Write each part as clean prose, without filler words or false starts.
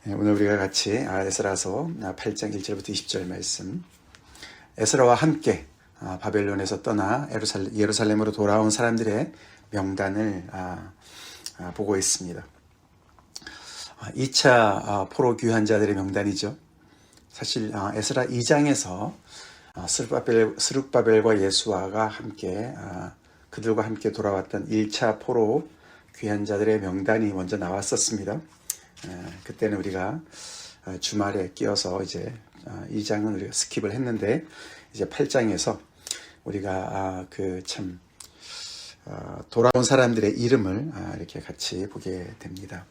오늘 우리가 같이 에스라서 8장 1절부터 20절 말씀, 에스라와 함께 바벨론에서 떠나 예루살렘으로 돌아온 사람들의 명단을 보고 있습니다. 2차 포로 귀환자들의 명단이죠. 사실 에스라 2장에서 스룹바벨과 예수아가 함께 그들과 함께 돌아왔던 1차 포로 귀환자들의 명단이 먼저 나왔었습니다. 그때는 우리가 주말에 끼어서 이제 2장은 우리가 스킵을 했는데, 이제 8장에서 우리가 돌아온 사람들의 이름을 이렇게 같이 보게 됩니다.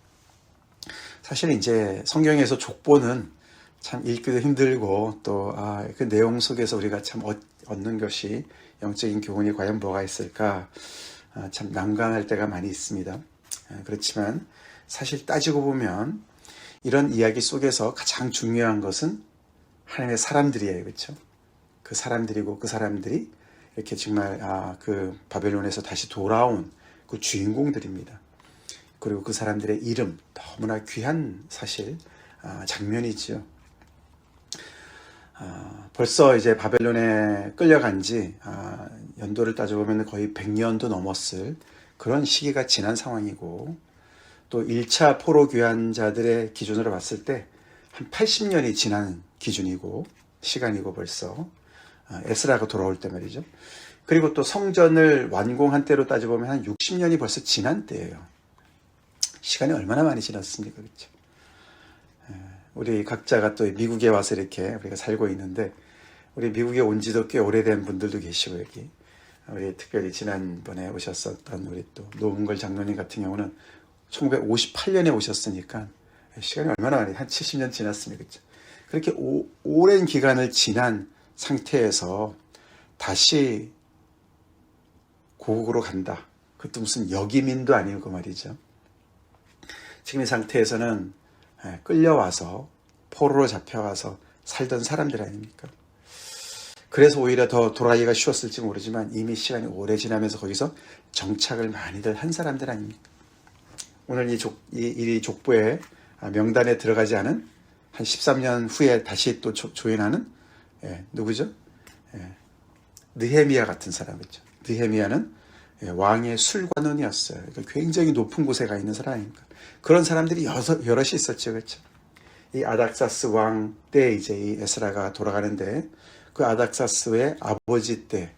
사실 이제 성경에서 족보는 참 읽기도 힘들고, 또 그 내용 속에서 우리가 참 얻는 것이, 영적인 교훈이 과연 뭐가 있을까, 참 난감할 때가 많이 있습니다. 그렇지만 사실 따지고 보면 이런 이야기 속에서 가장 중요한 것은 하나님의 사람들이에요. 그렇죠? 그 사람들이고, 그 사람들이 이렇게 정말 그 바벨론에서 다시 돌아온 그 주인공들입니다. 그리고 그 사람들의 이름, 너무나 귀한 사실 장면이죠. 벌써 이제 바벨론에 끌려간 지 연도를 따져보면 거의 100년도 넘었을 그런 시기가 지난 상황이고, 또 1차 포로 귀환자들의 기준으로 봤을 때 한 80년이 지난 기준이고 시간이고, 벌써 에스라가 돌아올 때 말이죠. 그리고 또 성전을 완공한 때로 따져보면 한 60년이 벌써 지난 때예요. 시간이 얼마나 많이 지났습니까? 그렇죠? 우리 각자가 또 미국에 와서 이렇게 우리가 살고 있는데, 우리 미국에 온 지도 꽤 오래된 분들도 계시고, 여기 우리 특별히 지난번에 오셨었던 우리 또 노은걸 장로님 같은 경우는 1958년에 오셨으니까 시간이 얼마나 많이, 한 70년 지났습니까? 그렇죠? 그렇게 오랜 기간을 지난 상태에서 다시 고국으로 간다. 그것도 무슨 역이민도 아니고 말이죠. 지금 이 상태에서는 끌려와서 포로로 잡혀가서 살던 사람들 아닙니까? 그래서 오히려 더 돌아가기가 쉬웠을지 모르지만 이미 시간이 오래 지나면서 거기서 정착을 많이들 한 사람들 아닙니까? 오늘 이 족보에 명단에 들어가지 않은 한 13년 후에 다시 또 조인하는 누구죠? 느헤미야 같은 사람이죠. 느헤미야는 왕의 술관원이었어요. 그러니까 굉장히 높은 곳에 가 있는 사람이니까. 그런 사람들이 여럿이 있었죠. 그렇죠? 이 아닥사스 왕 때 이제 이 에스라가 돌아가는데, 그 아닥사스의 아버지 때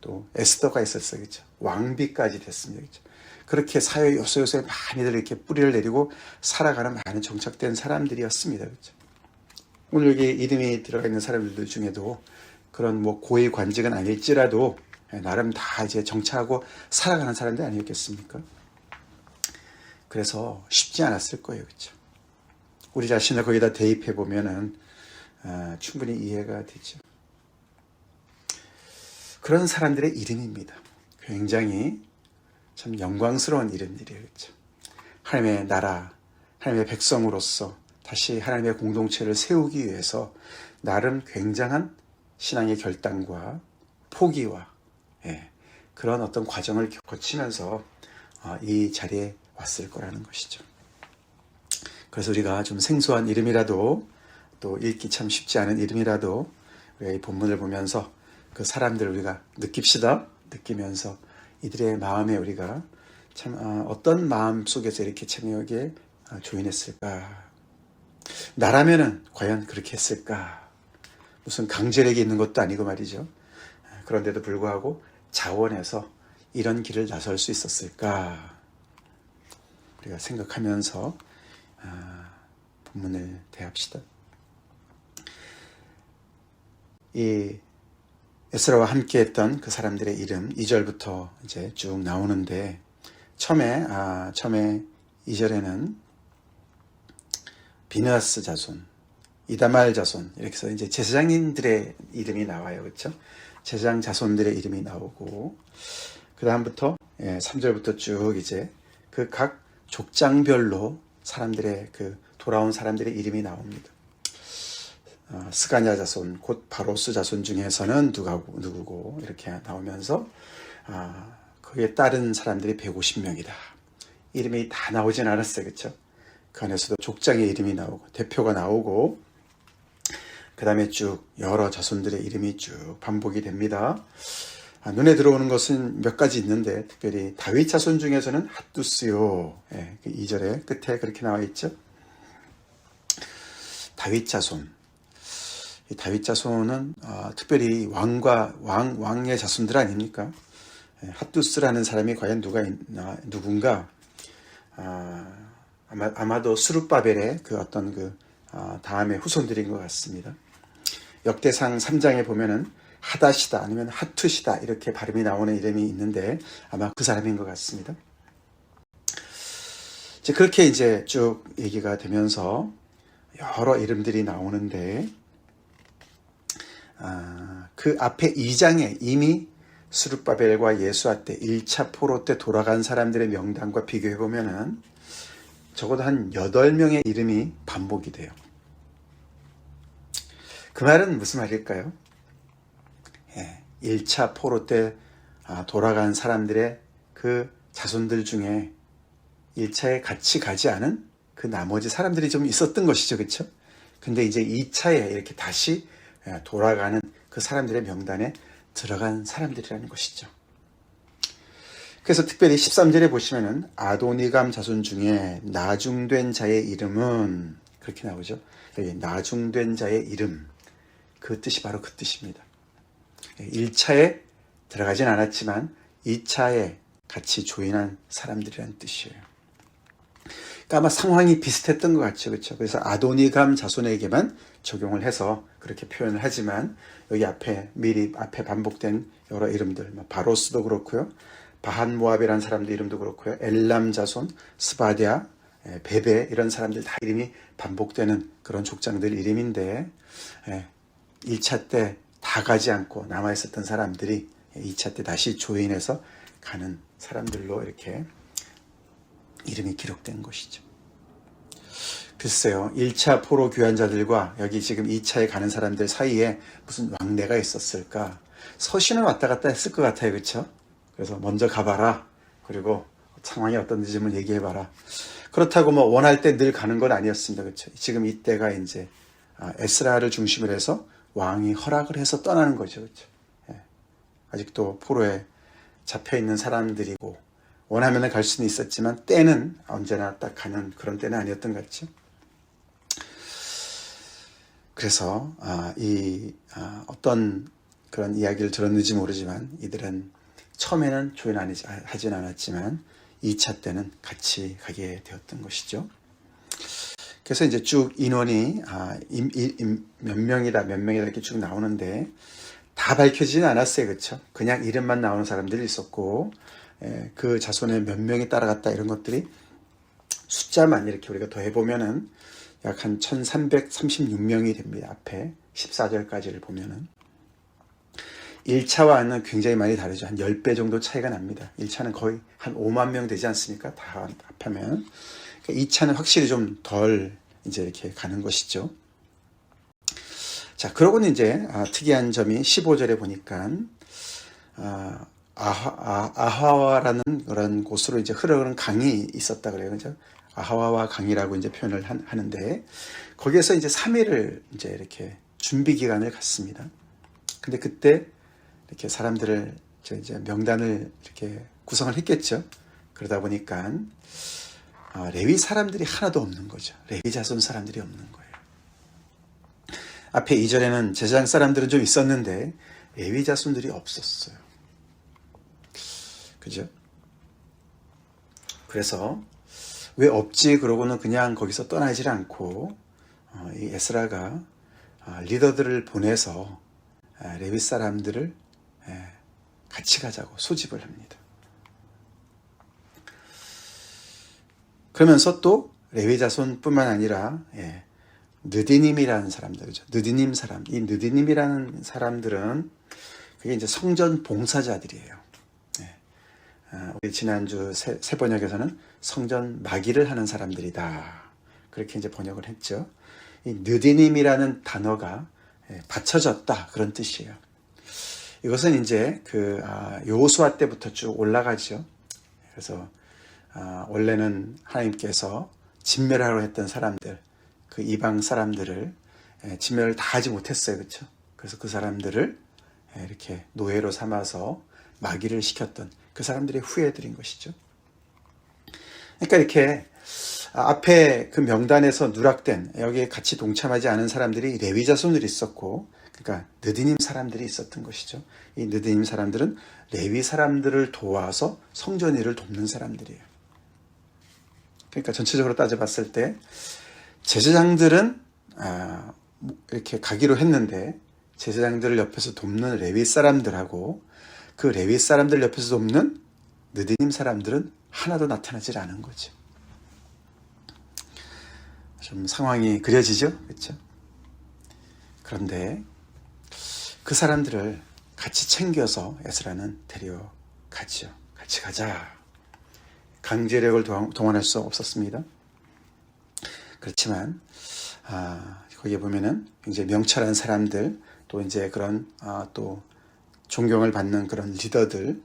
또 에스더가 있었어요. 그렇죠? 왕비까지 됐습니다. 그렇죠? 그렇게 사회 요소요소에 많이들 이렇게 뿌리를 내리고 살아가는 많은 정착된 사람들이었습니다. 그렇죠? 오늘 여기 이름이 들어가 있는 사람들 중에도 그런 고위 관직은 아닐지라도 나름 다 이제 정착하고 살아가는 사람들 아니었겠습니까? 그래서 쉽지 않았을 거예요. 그렇죠? 우리 자신을 거기다 대입해 보면은 충분히 이해가 되죠. 그런 사람들의 이름입니다. 굉장히 참 영광스러운 이름들이에요. 그렇죠? 하나님의 나라, 하나님의 백성으로서 다시 하나님의 공동체를 세우기 위해서 나름 굉장한 신앙의 결단과 포기와 그런 어떤 과정을 거치면서 이 자리에 왔을 거라는 것이죠. 그래서 우리가 좀 생소한 이름이라도, 또 읽기 참 쉽지 않은 이름이라도 우리가 이 본문을 보면서 그 사람들을 우리가 느끼면서 이들의 마음에 우리가 참 어떤 마음 속에서 이렇게 참여하게 조인했을까? 나라면은 과연 그렇게 했을까? 무슨 강제력이 있는 것도 아니고 말이죠. 그런데도 불구하고 자원해서 이런 길을 나설 수 있었을까? 우리가 생각하면서 본문을 대합시다. 이 에스라와 함께 했던 그 사람들의 이름 2절부터 이제 쭉 나오는데, 처음에 2절에는 비느하스 자손, 이다말 자손, 이렇게 해서 이제 제사장님들의 이름이 나와요. 그렇죠? 제사장 자손들의 이름이 나오고, 그 다음부터 3절부터 쭉 이제 그 각 족장별로 사람들의 돌아온 사람들의 이름이 나옵니다. 스가냐 자손, 곧 바로스 자손 중에서는 누구고 이렇게 나오면서 거기에 따른 사람들이 150명이다. 이름이 다 나오진 않았어요. 그렇죠? 그 안에서도 족장의 이름이 나오고 대표가 나오고 그 다음에 쭉 여러 자손들의 이름이 쭉 반복이 됩니다. 눈에 들어오는 것은 몇 가지 있는데 특별히 다윗 자손 중에서는 핫두스요. 예, 그 2절에 끝에 그렇게 나와 있죠. 다윗 자손. 이 다윗 자손은 특별히 왕의 자손들 아닙니까? 예, 핫두스라는 사람이 과연 누군가? 아마도 스룹바벨의 그 어떤 다음의 후손들인 것 같습니다. 역대상 3장에 보면은 하닷이다 아니면 하투시다 이렇게 발음이 나오는 이름이 있는데 아마 그 사람인 것 같습니다. 이제 그렇게 이제 쭉 얘기가 되면서 여러 이름들이 나오는데 그 앞에 2장에 이미 스룹바벨과 예수아 때 1차 포로 때 돌아간 사람들의 명단과 비교해 보면은 적어도 한 8명의 이름이 반복이 돼요. 그 말은 무슨 말일까요? 1차 포로 때 돌아간 사람들의 그 자손들 중에 1차에 같이 가지 않은 그 나머지 사람들이 좀 있었던 것이죠. 그렇죠? 근데 이제 2차에 이렇게 다시 돌아가는 그 사람들의 명단에 들어간 사람들이라는 것이죠. 그래서 특별히 13절에 보시면은 아도니감 자손 중에 나중된 자의 이름은 그렇게 나오죠. 여기 나중된 자의 이름. 그 뜻이 바로 그 뜻입니다. 1차에 들어가진 않았지만 2차에 같이 조인한 사람들이라는 뜻이에요. 그러니까 아마 상황이 비슷했던 것 같죠. 그렇죠? 그래서 아도니감 자손에게만 적용을 해서 그렇게 표현을 하지만 여기 미리 앞에 반복된 여러 이름들, 바로스도 그렇고요. 바한 모압이라는 사람들 이름도 그렇고요. 엘람 자손, 스바디아, 베베 이런 사람들 다 이름이 반복되는 그런 족장들 이름인데 1차 때 다 가지 않고 남아있었던 사람들이 2차 때 다시 조인해서 가는 사람들로 이렇게 이름이 기록된 것이죠. 글쎄요. 1차 포로 귀환자들과 여기 지금 2차에 가는 사람들 사이에 무슨 왕래가 있었을까? 서신을 왔다 갔다 했을 것 같아요. 그렇죠? 그래서 먼저 가봐라. 그리고 상황이 어떤지 좀 얘기해봐라. 그렇다고 뭐 원할 때 늘 가는 건 아니었습니다. 그렇죠? 지금 이때가 이제 에스라를 중심으로 해서 왕이 허락을 해서 떠나는 거죠. 그렇죠? 예. 아직도 포로에 잡혀있는 사람들이고 원하면 갈 수는 있었지만 때는 언제나 딱 가는 그런 때는 아니었던 것 같죠. 그래서 어떤 그런 이야기를 들었는지 모르지만 이들은 처음에는 조인하진 않았지만 2차 때는 같이 가게 되었던 것이죠. 그래서 이제 쭉 인원이 몇 명이다 이렇게 쭉 나오는데 다 밝혀지진 않았어요. 그렇죠? 그냥 이름만 나오는 사람들이 있었고 그 자손에 몇 명이 따라갔다 이런 것들이 숫자만 이렇게 우리가 더해보면은 약 한 1336명이 됩니다. 앞에 14절까지를 보면은 1차와는 굉장히 많이 다르죠. 한 10배 정도 차이가 납니다. 1차는 거의 한 5만 명 되지 않습니까? 다 합하면. 2차는 확실히 좀 덜 이제 이렇게 가는 것이죠. 자, 그러고는 이제 특이한 점이 15절에 보니까 아하와라는 그런 곳으로 이제 흐르는 강이 있었다 그래요. 그죠? 아하와와 강이라고 이제 표현을 하는데 거기에서 이제 3일을 이제 이렇게 준비 기간을 갖습니다. 근데 그때 이렇게 사람들을 이제 명단을 이렇게 구성을 했겠죠. 그러다 보니까 레위 사람들이 하나도 없는 거죠. 레위 자손 사람들이 없는 거예요. 앞에 2절에는 제사장 사람들은 좀 있었는데 레위 자손들이 없었어요. 그죠? 그래서 왜 없지? 그러고는 그냥 거기서 떠나질 않고 이 에스라가 리더들을 보내서 레위 사람들을 같이 가자고 소집을 합니다. 그러면서 또 레위 자손뿐만 아니라 느디님이라는 사람들이죠. 느디님 사람. 이 느디님이라는 사람들은 그게 이제 성전 봉사자들이에요. 우리 지난주 새 번역에서는 성전 마기를 하는 사람들이다. 그렇게 이제 번역을 했죠. 이 느디님이라는 단어가 받쳐졌다 그런 뜻이에요. 이것은 이제 여호수아 때부터 쭉 올라가죠. 그래서 원래는 하나님께서 진멸하려 했던 사람들, 그 이방 사람들을 진멸을 다 하지 못했어요. 그렇죠? 그래서 그 사람들을 이렇게 노예로 삼아서 마귀를 시켰던 그 사람들의 후예들인 것이죠. 그러니까 이렇게 앞에 그 명단에서 누락된, 여기에 같이 동참하지 않은 사람들이 레위 자손들이 있었고, 그러니까 느디님 사람들이 있었던 것이죠. 이 느디님 사람들은 레위 사람들을 도와서 성전 일을 돕는 사람들이에요. 그러니까 전체적으로 따져봤을 때 제사장들은 이렇게 가기로 했는데, 제사장들을 옆에서 돕는 레위 사람들하고 그 레위 사람들 옆에서 돕는 느디님 사람들은 하나도 나타나질 않은 거죠. 좀 상황이 그려지죠? 그렇죠? 그런데 그 사람들을 같이 챙겨서 에스라는 데려가죠. 같이 가자. 강제력을 동원할 수 없었습니다. 그렇지만 거기에 보면은 굉장히 명철한 사람들, 또 이제 그런 또 존경을 받는 그런 리더들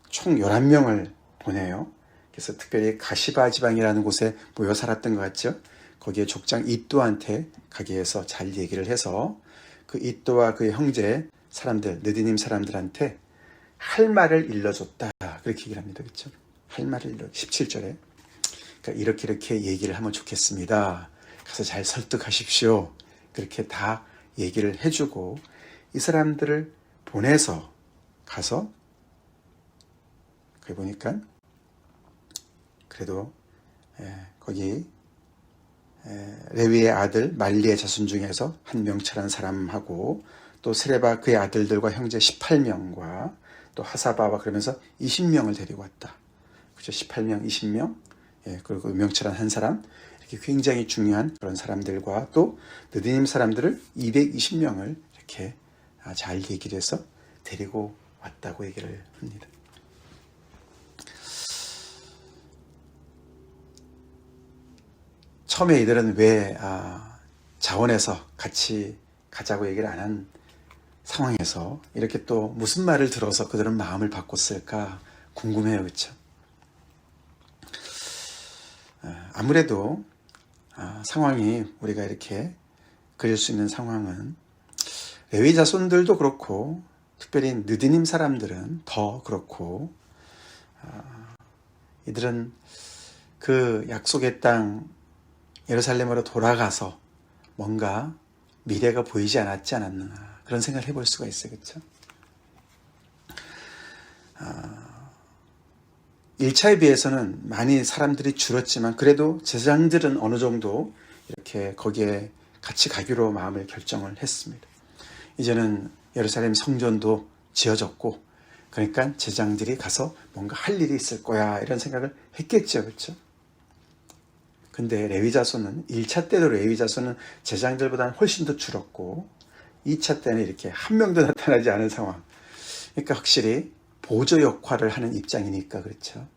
총 11명을 보내요. 그래서 특별히 가시바 지방이라는 곳에 모여 살았던 것 같죠. 거기에 족장 이또한테 가게 해서 잘 얘기를 해서 그 이또와 그의 형제 사람들, 느디님 사람들한테 할 말을 일러줬다. 그렇게 얘기를 합니다. 그렇죠? 할 말을 17절에. 그러니까 이렇게 얘기를 하면 좋겠습니다. 가서 잘 설득하십시오. 그렇게 다 얘기를 해주고 이 사람들을 보내서 가서 거기 보니까 그래도 거기 레위의 아들 말리의 자손 중에서 한 명철한 사람하고 또 세레바 그의 아들들과 형제 18명과 또 하사바와 그러면서 20명을 데리고 왔다. 그죠? 18명, 20명. 그리고 명철한 한 사람. 이렇게 굉장히 중요한 그런 사람들과 또 느디님 사람들을 220명을 이렇게 잘 얘기를 해서 데리고 왔다고 얘기를 합니다. 처음에 이들은 왜 자원해서 같이 가자고 얘기를 안 한 상황에서 이렇게 또 무슨 말을 들어서 그들은 마음을 바꿨을까 궁금해요. 그렇죠? 아무래도 상황이 우리가 이렇게 그릴 수 있는 상황은 레위 자손들도 그렇고 특별히 느디님 사람들은 더 그렇고 이들은 그 약속의 땅 예루살렘으로 돌아가서 뭔가 미래가 보이지 않았지 않았나 그런 생각을 해볼 수가 있어요. 그렇죠? 1차에 비해서는 많이 사람들이 줄었지만 그래도 제사장들은 어느 정도 이렇게 거기에 같이 가기로 마음을 결정을 했습니다. 이제는 예루살렘 성전도 지어졌고 그러니까 제사장들이 가서 뭔가 할 일이 있을 거야 이런 생각을 했겠죠. 그렇죠? 근데 레위 자손은 1차 때도 레위 자손은 제사장들보다는 훨씬 더 줄었고 2차 때는 이렇게 한 명도 나타나지 않은 상황. 그러니까 확실히 보조 역할을 하는 입장이니까 그렇죠.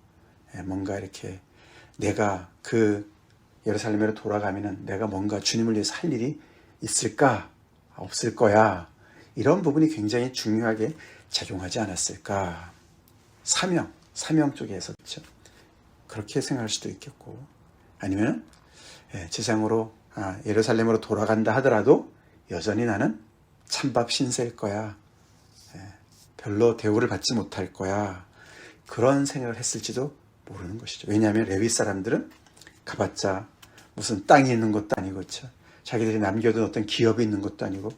뭔가 이렇게 내가 그 예루살렘으로 돌아가면은 내가 뭔가 주님을 위해서 할 일이 있을까? 없을 거야. 이런 부분이 굉장히 중요하게 작용하지 않았을까? 사명 쪽에서 그렇죠. 그렇게 생각할 수도 있겠고 아니면 제사장으로 예루살렘으로 돌아간다 하더라도 여전히 나는 찬밥 신세일 거야. 별로 대우를 받지 못할 거야. 그런 생각을 했을지도 모르는 것이죠. 왜냐하면 레위 사람들은 가봤자 무슨 땅이 있는 것도 아니고 그렇죠? 자기들이 남겨둔 어떤 기업이 있는 것도 아니고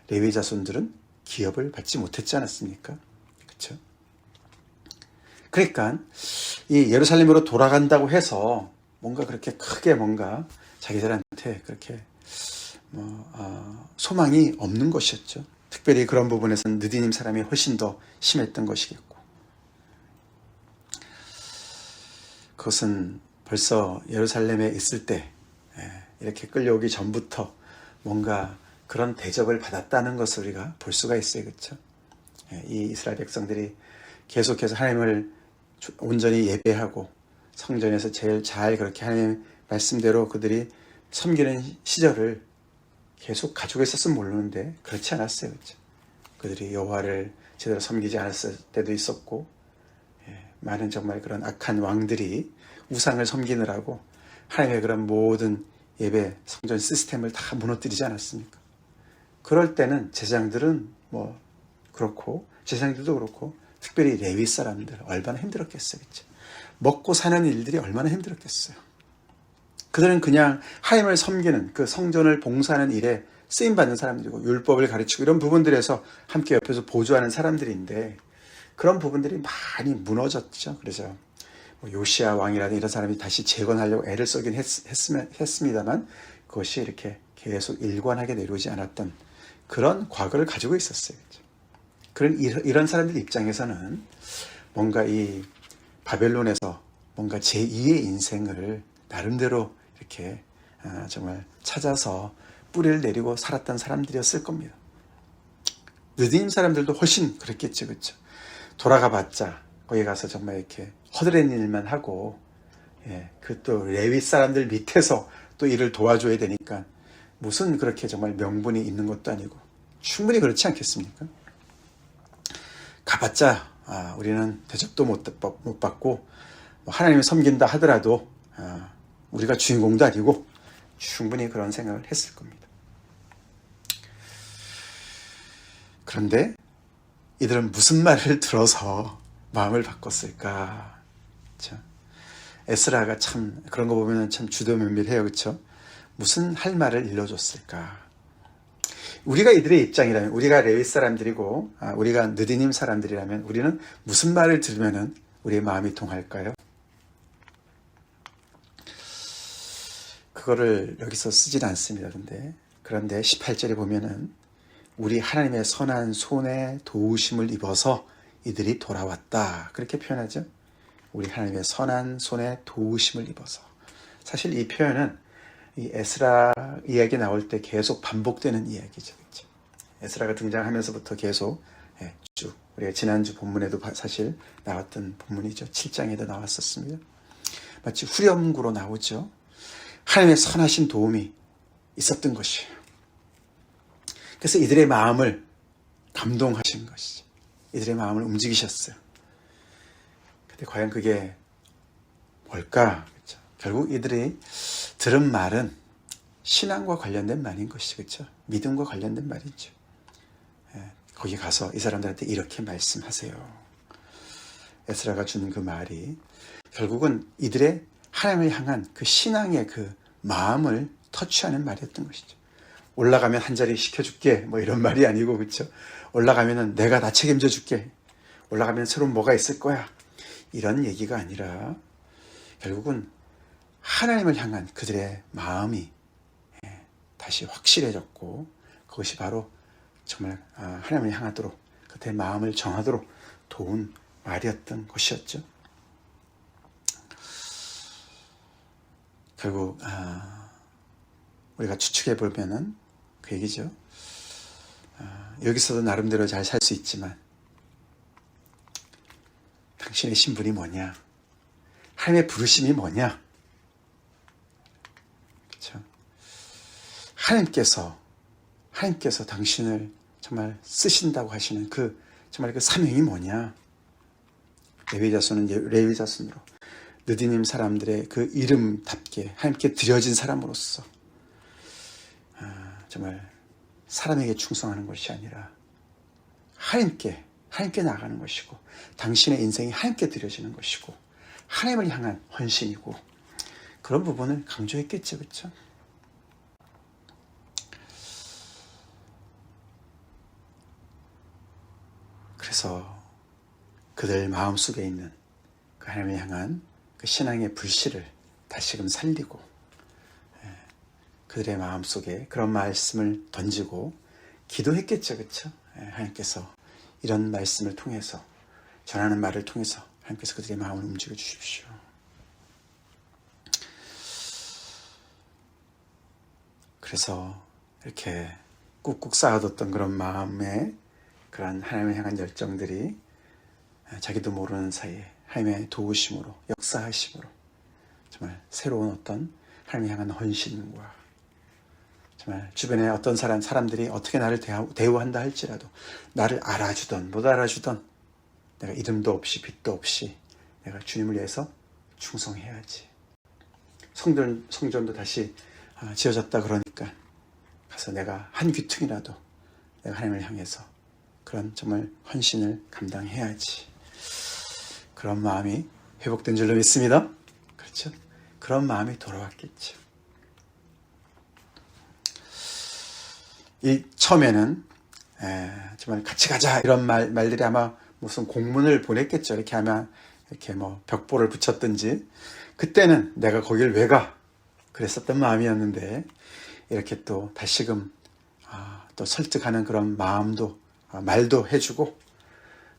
레위 자손들은 기업을 받지 못했지 않았습니까? 그렇죠? 그러니까 이 예루살렘으로 돌아간다고 해서 뭔가 그렇게 크게 뭔가 자기들한테 그렇게 소망이 없는 것이었죠. 특별히 그런 부분에서는 느디님 사람이 훨씬 더 심했던 것이겠고 그것은 벌써 예루살렘에 있을 때 이렇게 끌려오기 전부터 뭔가 그런 대접을 받았다는 것을 우리가 볼 수가 있어요. 그렇죠? 이 이스라엘 백성들이 계속해서 하나님을 온전히 예배하고 성전에서 제일 잘 그렇게 하나님 말씀대로 그들이 섬기는 시절을 계속 가지고 있었으면 모르는데 그렇지 않았어요. 그렇죠? 그들이 여호와를 제대로 섬기지 않았을 때도 있었고 많은 정말 그런 악한 왕들이 우상을 섬기느라고 하나님의 그런 모든 예배 성전 시스템을 다 무너뜨리지 않았습니까? 그럴 때는 제사장들은 뭐 그렇고 제사장들도 그렇고 특별히 레위 사람들 얼마나 힘들었겠어요. 그렇죠? 먹고 사는 일들이 얼마나 힘들었겠어요. 그들은 그냥 하나님을 섬기는 그 성전을 봉사하는 일에 쓰임받는 사람들이고 율법을 가르치고 이런 부분들에서 함께 옆에서 보조하는 사람들인데 그런 부분들이 많이 무너졌죠. 그래서 요시야 왕이라든 이런 사람이 다시 재건하려고 애를 쓰긴 했습니다만 그것이 이렇게 계속 일관하게 내려오지 않았던 그런 과거를 가지고 있었어요. 그런 이런 사람들 입장에서는 뭔가 이 바벨론에서 뭔가 제2의 인생을 나름대로 이렇게 정말 찾아서 뿌리를 내리고 살았던 사람들이었을 겁니다. 느디님 사람들도 훨씬 그랬겠죠. 그렇죠? 돌아가 봤자 거기 가서 정말 이렇게 허드렛 일만 하고 그 또 레위 사람들 밑에서 또 일을 도와줘야 되니까 무슨 그렇게 정말 명분이 있는 것도 아니고 충분히 그렇지 않겠습니까? 가봤자 우리는 대접도 못 받고 하나님을 섬긴다 하더라도 우리가 주인공도 아니고 충분히 그런 생각을 했을 겁니다. 그런데 이들은 무슨 말을 들어서 마음을 바꿨을까? 그렇죠? 에스라가 참 그런 거 보면 참 주도면밀해요. 그렇죠? 무슨 할 말을 일러줬을까? 우리가 이들의 입장이라면 우리가 레위 사람들이고 우리가 느디님 사람들이라면 우리는 무슨 말을 들으면 우리의 마음이 통할까요? 그거를 여기서 쓰진 않습니다. 그런데 18절에 보면은 우리 하나님의 선한 손에 도우심을 입어서 이들이 돌아왔다. 그렇게 표현하죠. 우리 하나님의 선한 손에 도우심을 입어서. 사실 이 표현은 이 에스라 이야기 나올 때 계속 반복되는 이야기죠. 그렇죠? 에스라가 등장하면서부터 계속 쭉 우리가 지난주 본문에도 사실 나왔던 본문이죠. 7장에도 나왔었습니다. 마치 후렴구로 나오죠. 하나님의 선하신 도움이 있었던 것이에요. 그래서 이들의 마음을 감동하신 것이죠. 이들의 마음을 움직이셨어요. 근데 과연 그게 뭘까? 그렇죠? 결국 이들이 들은 말은 신앙과 관련된 말인 것이죠. 그렇죠? 믿음과 관련된 말이죠. 거기 가서 이 사람들한테 이렇게 말씀하세요. 에스라가 준 그 말이 결국은 이들의 하나님을 향한 그 신앙의 그 마음을 터치하는 말이었던 것이죠. 올라가면 한 자리 시켜줄게 뭐 이런 말이 아니고 그렇죠. 올라가면은 내가 다 책임져 줄게. 올라가면 새로운 뭐가 있을 거야. 이런 얘기가 아니라 결국은 하나님을 향한 그들의 마음이 다시 확실해졌고 그것이 바로 정말 하나님을 향하도록 그들의 마음을 정하도록 도운 말이었던 것이었죠. 결국 우리가 추측해 보면은 그 얘기죠. 여기서도 나름대로 잘 살 수 있지만 당신의 신분이 뭐냐? 하나님의 부르심이 뭐냐? 그렇죠? 하나님께서 당신을 정말 쓰신다고 하시는 정말 그 사명이 뭐냐? 레위 자손으로 느디님 사람들의 그 이름답게 하나님께 드려진 사람으로서 정말 사람에게 충성하는 것이 아니라 하나님께 나아가는 것이고 당신의 인생이 하나님께 드려지는 것이고 하나님을 향한 헌신이고 그런 부분을 강조했겠죠. 그렇죠? 그래서 그들 마음속에 있는 그 하나님을 향한 그 신앙의 불씨를 다시금 살리고 그들의 마음속에 그런 말씀을 던지고 기도했겠죠. 그렇죠? 하나님께서 이런 말씀을 통해서 전하는 말을 통해서 하나님께서 그들의 마음을 움직여 주십시오. 그래서 이렇게 꾹꾹 쌓아뒀던 그런 마음에 그런 하나님을 향한 열정들이 자기도 모르는 사이에 하나님의 도우심으로 역사하심으로 정말 새로운 어떤 하나님을 향한 헌신과 정말 주변에 어떤 사람들이 어떻게 나를 대우한다 할지라도 나를 알아주던 못 알아주던 내가 이름도 없이 빛도 없이 내가 주님을 위해서 충성해야지. 성전도 다시 지어졌다 그러니까 가서 내가 한 귀퉁이라도 내가 하나님을 향해서 그런 정말 헌신을 감당해야지. 그런 마음이 회복된 줄로 믿습니다. 그렇죠? 그런 마음이 돌아왔겠죠. 처음에는 정말 같이 가자 이런 말들이 아마 무슨 공문을 보냈겠죠. 이렇게 아마 이렇게 뭐 벽보를 붙였든지 그때는 내가 거길 왜 가? 그랬었던 마음이었는데 이렇게 또 다시금 또 설득하는 그런 마음도 말도 해주고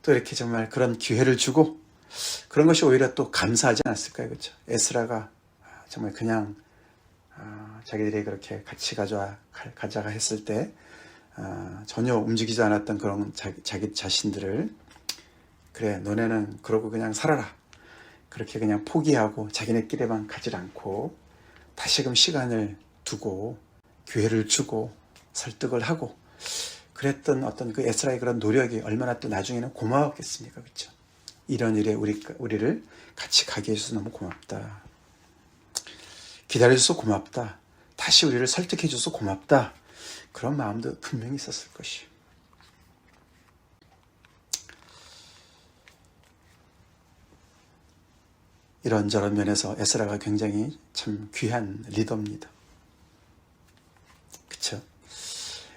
또 이렇게 정말 그런 기회를 주고 그런 것이 오히려 또 감사하지 않았을까요? 그렇죠? 에스라가 정말 그냥 자기들이 그렇게 같이 가자가 했을 때 전혀 움직이지 않았던 그런 자기 자신들을 그래 너네는 그러고 그냥 살아라 그렇게 그냥 포기하고 자기네끼리만 가지 않고 다시금 시간을 두고 기회를 주고 설득을 하고 그랬던 어떤 그 에스라의 그런 노력이 얼마나 또 나중에는 고마웠겠습니까? 그렇죠? 이런 일에 우리를 같이 가게 해줘서 너무 고맙다. 기다려줘서 고맙다. 다시 우리를 설득해줘서 고맙다. 그런 마음도 분명히 있었을 것이에요. 이런저런 면에서 에스라가 굉장히 참 귀한 리더입니다. 그렇죠?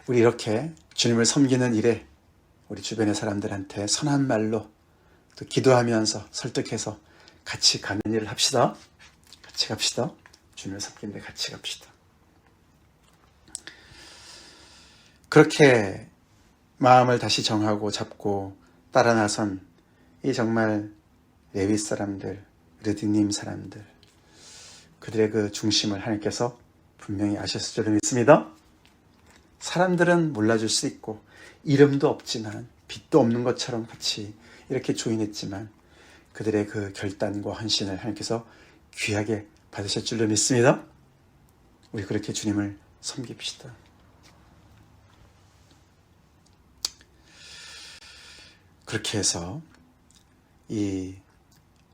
우리 이렇게 주님을 섬기는 일에 우리 주변의 사람들한테 선한 말로 또 기도하면서 설득해서 같이 가는 일을 합시다. 같이 갑시다. 주님을 섬기는데 같이 갑시다. 그렇게 마음을 다시 정하고 잡고 따라 나선 이 정말 레위 사람들, 르디님 사람들, 그들의 그 중심을 하나님께서 분명히 아셨을 줄로 믿습니다. 사람들은 몰라줄 수 있고 이름도 없지만 빛도 없는 것처럼 같이 이렇게 조인했지만 그들의 그 결단과 헌신을 하나님께서 귀하게 받으실 줄로 믿습니다. 우리 그렇게 주님을 섬깁시다. 그렇게 해서 이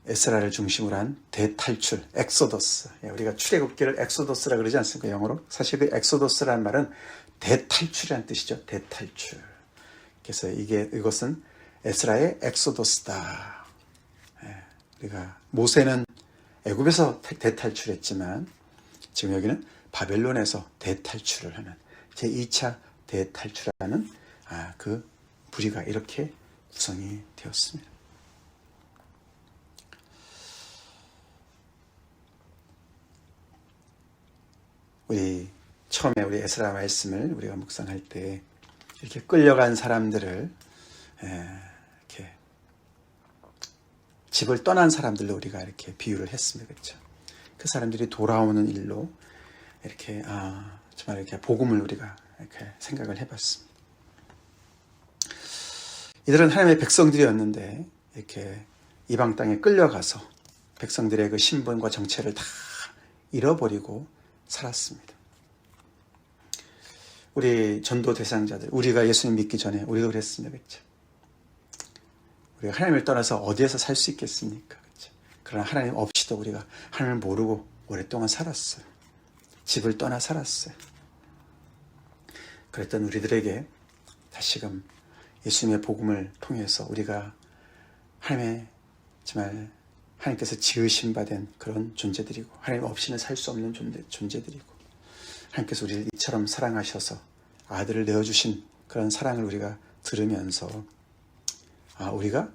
에스라를 중심으로 한 대탈출, 엑소더스. 우리가 출애굽기를 엑소더스라 그러지 않습니까? 영어로. 사실 그 엑소더스라는 말은 대탈출이라는 뜻이죠. 대탈출. 그래서 이것은 에스라의 엑소더스다. 우리가 모세는 애굽에서 대탈출했지만 지금 여기는 바벨론에서 대탈출을 하는 제2차 대탈출하는 그 부리가 이렇게 구성이 되었습니다. 우리 처음에 우리 에스라 말씀을 우리가 묵상할 때 이렇게 끌려간 사람들을 이렇게 집을 떠난 사람들로 우리가 이렇게 비유를 했습니다. 그렇죠? 그 사람들이 돌아오는 일로 이렇게 정말 이렇게 복음을 우리가 이렇게 생각을 해봤습니다. 이들은 하나님의 백성들이었는데 이렇게 이방 땅에 끌려가서 백성들의 그 신분과 정체를 다 잃어버리고 살았습니다. 우리 전도 대상자들, 우리가 예수님 믿기 전에 우리도 그랬습니다. 그렇죠? 우리가 하나님을 떠나서 어디에서 살 수 있겠습니까? 그렇죠? 그러나 하나님 없이도 우리가 하나님을 모르고 오랫동안 살았어요. 집을 떠나 살았어요. 그랬던 우리들에게 다시금 예수님의 복음을 통해서 우리가 하나님의 정말 하나님께서 지으신 바 된 그런 존재들이고 하나님 없이는 살 수 없는 존재들이고 하나님께서 우리를 이처럼 사랑하셔서 아들을 내어주신 그런 사랑을 우리가 들으면서 우리가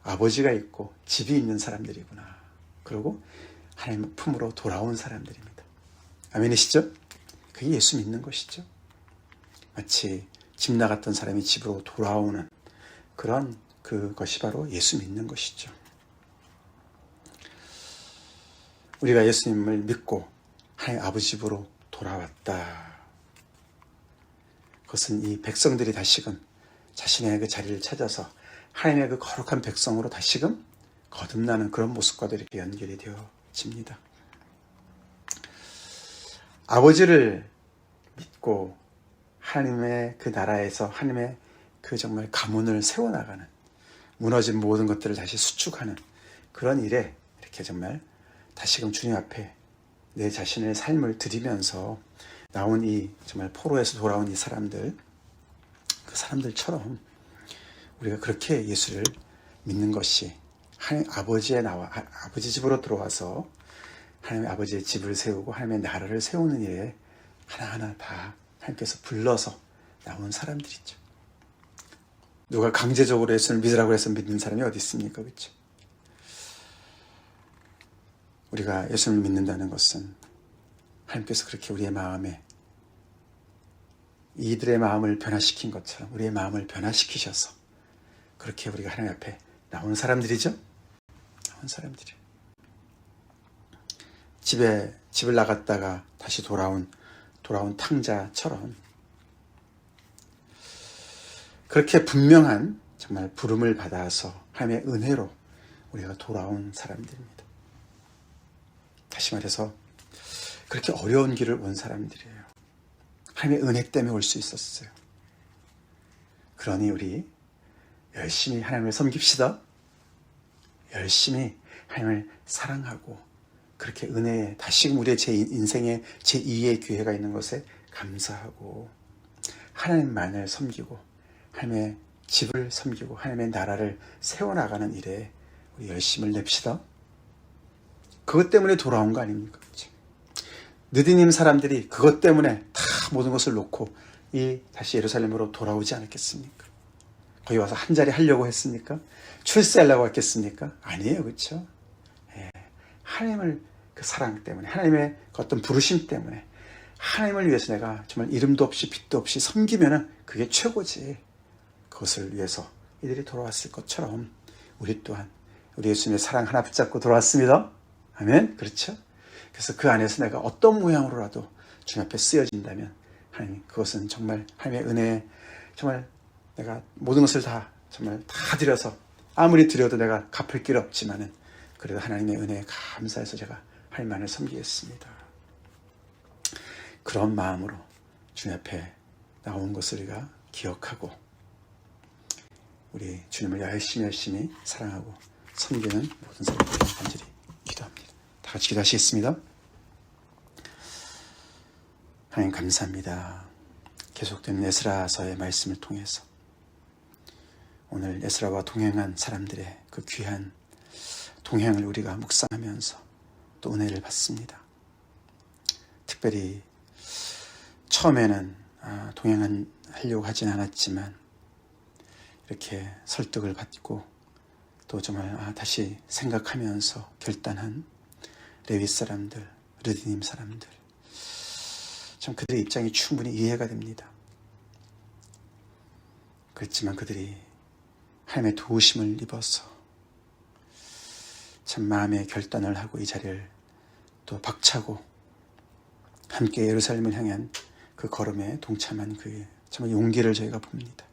아버지가 있고 집이 있는 사람들이구나. 그리고 하나님 품으로 돌아온 사람들입니다. 아멘이시죠? 그게 예수 믿는 것이죠. 마치 집 나갔던 사람이 집으로 돌아오는 그런 그것이 바로 예수 믿는 것이죠. 우리가 예수님을 믿고 하나님 아버지 집으로 돌아왔다. 그것은 이 백성들이 다시금 자신의 그 자리를 찾아서 하나님의 그 거룩한 백성으로 다시금 거듭나는 그런 모습과도 이렇게 연결이 되어집니다. 아버지를 믿고 하나님의 그 나라에서 하나님의 그 정말 가문을 세워나가는 무너진 모든 것들을 다시 수축하는 그런 일에 이렇게 정말 다시금 주님 앞에 내 자신의 삶을 드리면서 나온 이 정말 포로에서 돌아온 이 사람들, 그 사람들처럼 우리가 그렇게 예수를 믿는 것이 하나님 아버지 집으로 들어와서 하나님 아버지의 집을 세우고 하나님의 나라를 세우는 일에 하나하나 다 하나님께서 불러서 나온 사람들이죠. 누가 강제적으로 예수를 믿으라고 해서 믿는 사람이 어디 있습니까? 그렇죠? 우리가 예수를 믿는다는 것은 하나님께서 그렇게 우리의 마음에 이들의 마음을 변화시킨 것처럼 우리의 마음을 변화시키셔서 그렇게 우리가 하나님 앞에 나온 사람들이죠. 나온 사람들이에요. 집을 나갔다가 다시 돌아온 탕자처럼 그렇게 분명한 정말 부름을 받아서 하나님의 은혜로 우리가 돌아온 사람들입니다. 다시 말해서 그렇게 어려운 길을 온 사람들이에요. 하나님의 은혜 때문에 올 수 있었어요. 그러니 우리 열심히 하나님을 섬깁시다. 열심히 하나님을 사랑하고 그렇게 은혜에 다시금 우리의 인생에 제2의 기회가 있는 것에 감사하고 하나님만을 섬기고 하나님의 집을 섬기고 하나님의 나라를 세워나가는 일에 우리 열심을 냅시다. 그것 때문에 돌아온 거 아닙니까? 그렇죠? 느디님 사람들이 그것 때문에 다 모든 것을 놓고 다시 예루살렘으로 돌아오지 않았겠습니까? 거기 와서 한 자리 하려고 했습니까? 출세하려고 했겠습니까? 아니에요. 그렇죠? 하나님을 그 사랑 때문에 하나님의 그 어떤 부르심 때문에 하나님을 위해서 내가 정말 이름도 없이 빛도 없이 섬기면은 그게 최고지. 그것을 위해서 이들이 돌아왔을 것처럼 우리 또한 우리 예수님의 사랑 하나 붙잡고 돌아왔습니다. 아멘. 그렇죠? 그래서 그 안에서 내가 어떤 모양으로라도 주님 앞에 쓰여진다면 하나님 그것은 정말 하나님의 은혜에 정말 내가 모든 것을 다 정말 다 드려서 아무리 드려도 내가 갚을 길 없지만은 그래도 하나님의 은혜에 감사해서 제가 하나님만을 섬기겠습니다. 그런 마음으로 주님 앞에 나온 것을 우리가 기억하고 우리 주님을 열심히 사랑하고 섬기는 모든 사람들을 간절히 기도합니다. 다 같이 기도하시겠습니다. 하나님 감사합니다. 계속되는 에스라서의 말씀을 통해서 오늘 에스라와 동행한 사람들의 그 귀한 동행을 우리가 묵상하면서 또 은혜를 받습니다. 특별히 처음에는 동행하려고 하진 않았지만 이렇게 설득을 받고 또 정말 다시 생각하면서 결단한 레위 사람들, 르디님 사람들 참 그들의 입장이 충분히 이해가 됩니다. 그렇지만 그들이 하나님의 도우심을 입어서 참 마음의 결단을 하고 이 자리를 또 박차고 함께 예루살렘을 향한 그 걸음에 동참한 그 정말 용기를 저희가 봅니다.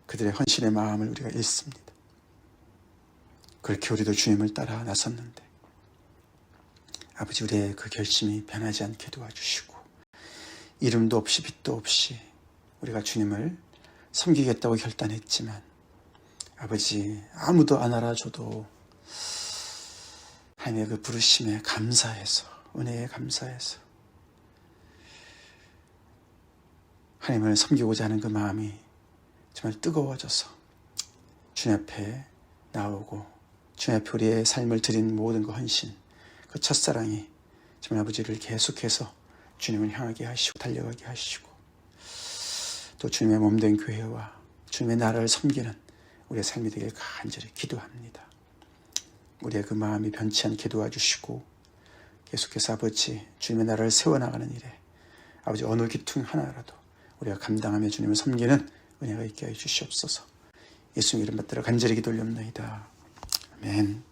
그들의 헌신의 마음을 우리가 읽습니다. 그렇게 우리도 주님을 따라 나섰는데 아버지 우리의 그 결심이 변하지 않게 도와주시고 이름도 없이 빛도 없이 우리가 주님을 섬기겠다고 결단했지만 아버지 아무도 안 알아줘도 하나님의 그 부르심에 감사해서 은혜에 감사해서 하나님을 섬기고자 하는 그 마음이 정말 뜨거워져서 주님 앞에 나오고 주님 앞에 우리의 삶을 드린 모든 그 헌신 그 첫사랑이 정말 아버지를 계속해서 주님을 향하게 하시고 달려가게 하시고 또 주님의 몸된 교회와 주님의 나라를 섬기는 우리의 삶이 되길 간절히 기도합니다. 우리의 그 마음이 변치 않게 도와주시고 계속해서 아버지 주님의 나라를 세워나가는 일에 아버지 어느 기퉁 하나라도 우리가 감당하며 주님을 섬기는 은혜가 있게 해 주시옵소서. 예수님 이름 받들어 간절히 기도 올립니다. 아멘.